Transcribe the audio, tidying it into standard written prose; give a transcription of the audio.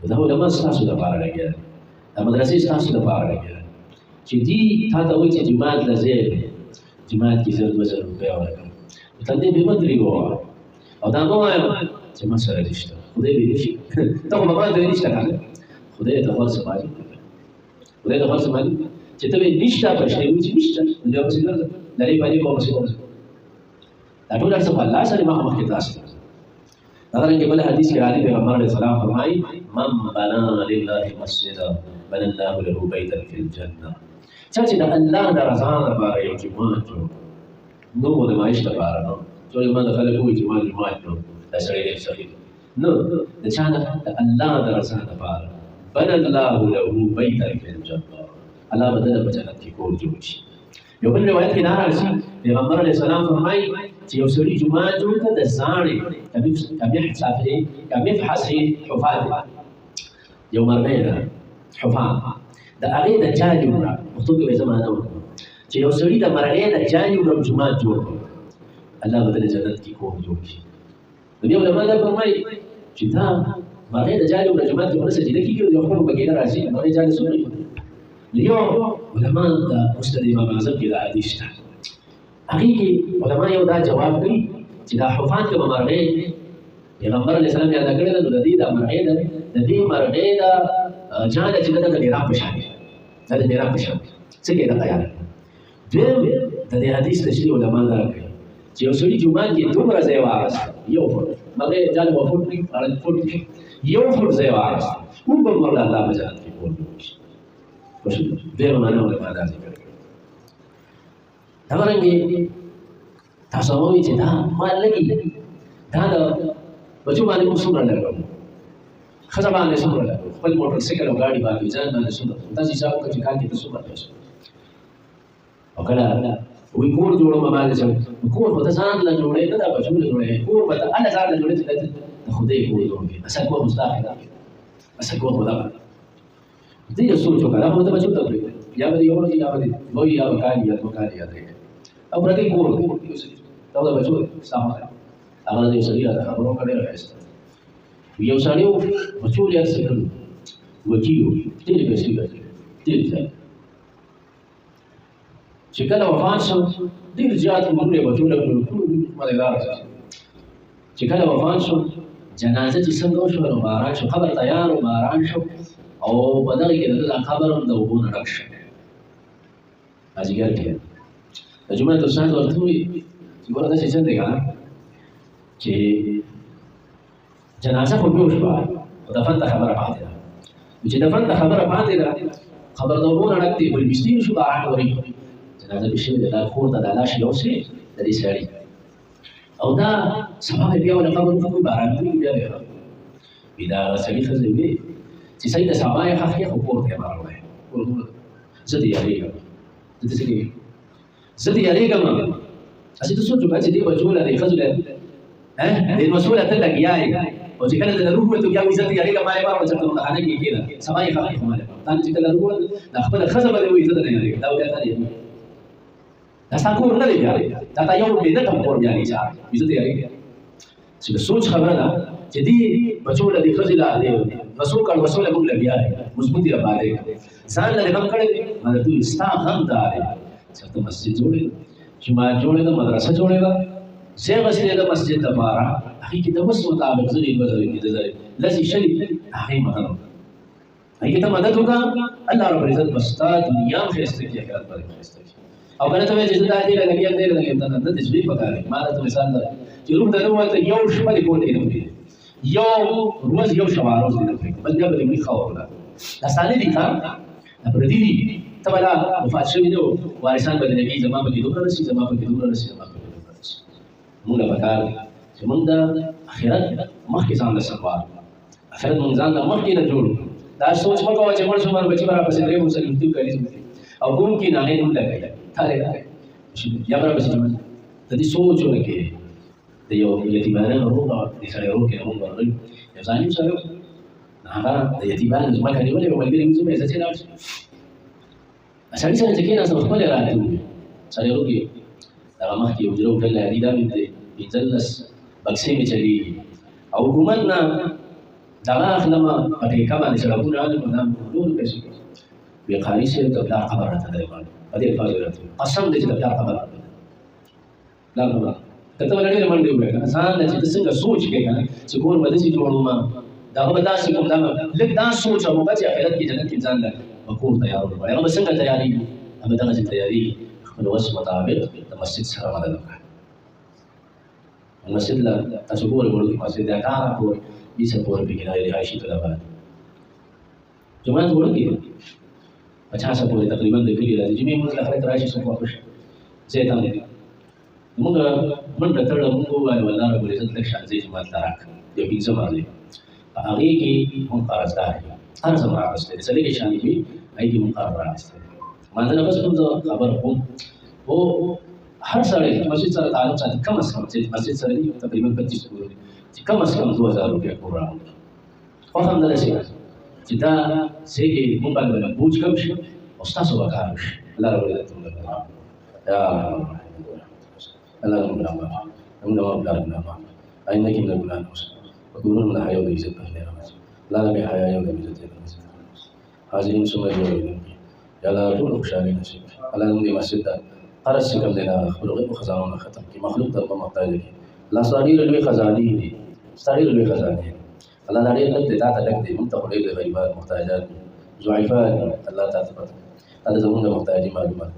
دا علماء ستاسو لپاره لګیا دي، دا مدرسې ستاسو لپاره لګیا دي چې دي تا ته وایي چې جومات له ځای دی، جومات کې 1000-2000 روپۍ ورکړه، ته دې بې بدرې ووایه او دا مه وایه چې ما سره دې شته، خدای دې نشي ته خو به ما ته نشته که نه، خدای ته خرڅ مالک دی، خدای ته خرڅ مالک دی چې ته به نشته په شی وایي چې نشته، نو بیا پسې ګرځه لرې پرې به پسې ګرځه، دا ټول هر څه په الله سره مخامخ کې تاسو ته. دغرنګه بل حدیث کې راځي پیغمبر علیه السلام فرمایي من بنا لله مسجدا بنى الله له بیتا فی الجنه. چا چې د الله د رضا لپاره یو جومات جوړ نو مو د معیشت لپاره نو ټول ما د خلک وایي جومات نو دا سړی ډېر سخي نو د چا د الله د رضا لپاره بنى الله له بیتا فی الجنه، الله به دله په جنت کې کور جوړ شي. یو بل روایت کې دا راځي پیغمبر علیه السلام فرمایي چې یو سړي جومات جوړ کړ د زاڼې کمفحص حفاظ، یو مرمۍ ده حفاظ د هغې د جالې وړه پښتو کې به زه معنا وکړم چې یو سړي د مرغۍ د جالې وړه جومات جوړ کړ، الله به دله جنت کې کور جوړ کړي. نو دې علما دا فرمایي چې دا مرغۍ د جالې وړه جومات کې ونه سجده کېږي او یو خپل پکې نه راځي، مرغۍ جالې څومره لیو علما د مسند امام اعظم کې دا حدیث شته، هغې کې علما یو دا جواب کوي چې دا حفاظ که به مرغۍ پیغمبر علیه السلام یاده کړې ده نو د دې د مرغۍ د دې مرغۍ د جاله چې ده د میراب په شان دا د میراب په شان څه کې ده تیاره. دویم د دې حدیث تشریح علما دا کوي چې یو سړي جومات کې دومره ځای واخیست، یو فوټ مرغۍ جاله به فوټ کړي فوټ کړي یو فوټ ځای واخیست او به مرغه الله په جنت کې کور جوړ شي. ډېر معنا علما دا ذکر کوي. دغرنګې تاسو وایئ چې دا مال لګي دا د بچو باندې موږ څومره لګوو، ښځه باندې څومره لګوو، خپل موټر سایکل او ګاډي باندې ځان باندې څومره، تاسو حساب وکړئ چې کال کې ته څومره پیسې او کله وایي کور جوړوم باندې څه کور خو ته ځان له جوړې نه دا بچو له جوړې کور به ته هله ځان له جوړې چې د خدای کور جوړ کړي، اصل کور خو ستا خدا اصل کور خو دغه دې سوچ وکړه هغه ته بچو ته پرېږدئ یا به دې یو ورځ یا به دې وایي یا به کالي یا دوه کالي یاد کړئ او پردی کور دی دا د بچو ستا هغه د یو سړي راته خبره وکړه ډېره ښایسته یو سړی و بچو یې هر څه کړي وکیل و ډېرې پیسې ګټلې ډېرې ځای چې کله وفات شو ډېر زیات عمرونه یې بچو له کړل ټول مزېدار چې کله وفات شو جنازه چې څنګه وشوه نو باران شو قبر تیار و باران شو او په دغه کې د ده دا قبر هم د اوبو نه ډک شو مازدیګر کې د جومات استاد ورته ووایي چې ګوره داسې چل دی که نه چې جنازه خو جوړ شوه خو دفن ته خبره پاتې ده نو چې دفن ته خبره پاتې ده خبر د اوبو نه ډک دی بل بستي نه شو باران ورېږي جنازه پې شوې ده دا کور ته دا لاش یوسې د دې سړي او دا سبا به بیا ونه قبر وکړو باران وریږي بیا به وي دا هغه سړي ښځه ویې چې صحیح د سبا یې ښخ کړې خو کور ته یې مه راوړی زه دې یارېږم زه داسې کوي زه دې یارېږم هسې ته سوچ وکړه چې دې بچو له دې ښځو له دې مسؤله ته لګیا یې او چې کله د روح ووتو بیا وایي زه دې یارېږم ما یې مه چېرته مخانه کې کښېنه سبا یې ښخ کړې خو ما یې تا چې کله روح ووتو دا خپله ښځه به دې وایي زه درنه یارېږم دا بیا تا دې دا ستا کور نه دی بیا دا تا یو مینت هم کور بیا نه وي زه دې یارېږم چې د سوچ خبره ده چې دې بچو له دې ښځې له وسو کړ وسو له موږ لګیا یې مضبوطي راباندې ځان له غم کړی دی مګر دوی ستا غم دا دی چې ته مسجد جوړې جومات جوړې ده مدرسه جوړې ده ځای غوښتې ده مسجد دپاره هغې کې د وس مطابق زرې دوه زرې پنځه زرې لسې شلې هغې مدد وکړه هغې کې ته مدد وکړه الله رب العزت به ستا دنیا هم ښایسته کړي آخرت به دې ښایسته کړي او که نه ته وایې چې زه دا دې له لګېږم دې له لګېږم نه دې زړې پکار دی ما درته مثال ده چې روح ته نه وویل ته یو شپه دې کور کې نه پرېږدي یو روز یو شبه روز دې نه پرېږدي بل بیا به دې وړي ښه وکړه دا ستا نه دي ښه دا پردي دي ته به لا وفات شوي دی وارثان به دې لګېږي زما پکې دومره رسي زما پکې دومره رسي زما پکې دومره رسي موږ له پکار دی چې موږ د آخرت مخکې ځان له سنبال آخرت موږ ځان له مخکې نه جوړ دا سوچ مه کوه چې مړ شو مر بچي به راپسې درې ورسره لوټي کلیز وکړي او کوم کې ناغې نوم لګوي تاله یا به راپسې جوړ ته دې سوچ وکړې د یو یتیمانه روغ د سړی روغ کې موږ ورغلو یو ظالم سړی هغه د یتیمانو ځمکه نیولې وه ملګري وځو مې زه چې لاړ شم سړي سره چې کېناستم خپلې راته وویل سړی روغ یې دغه مخکې حجره وکړل هدي دا مې پنځلس بکسې مې چلېږي او حکومت نه دغه اخلمه پټې کمه د سړکونه نام نور پیسې وی قاری سے د بلا خبر راته دی باندې په دې الفاظ راته قسم دې چې د بلا خبر راته لا نو کته ولې منډه وې کنه ځان چې څنګه سوچ کې کنه چې کور باندې چې جوړو ما دا به تاسو کوم دا لکه دا سوچ او چې آخرت کې جنت کې ځان له وکور تیار وي هغه څنګه تیاری هغه دغه چې تیاری خپل وس مطابق د مسجد سره مدد وکړي مسجد لا تاسو ګورئ ورته مسجد دا کار کوي بیسه پورې به کنه رهایشي طلبات جمعه ورته 50 پورې تقریبا د کلی راځي چې موږ له خلک راشي څو خوښ زه ته موږ منډه کړو موږ وایو الله رب العزت لک شان زی جماعت لراک د پینځه باندې هغه کې هم قرضدار هر څه راغسته سړي کې شان دي اې هم قرض راغسته مانځنه بس کوم خبر کوم او هر سړی مسجد سره تعلق ساتي کم از کم چې مسجد سره تقریبا 25 کور چې کم از کم 2000 روپیا کور راوړي خو هم نه شي چې دا سېږي موږ باندې بوج کم شي او تاسو وکړئ الله رب العزت يا الله ربنا ما ربنا ما بلغنا ما أينك من الغنى وكونوا من الحياة ويزيد بهنا لا نبي حياة يوم يزيد هذه سمى جوابنا يا الله طول خشالي نسيب الله نبي مسجد قرص كم دينا خلق خزانة ختم كي مخلوق تبقى محتاج لا صاري لوي خزاني دي صاري لوي خزاني الله ناري لك دي تعال لك دي منتقل إلى غريبات محتاجات ضعيفات الله تعالى هذا زماننا محتاجين معلومات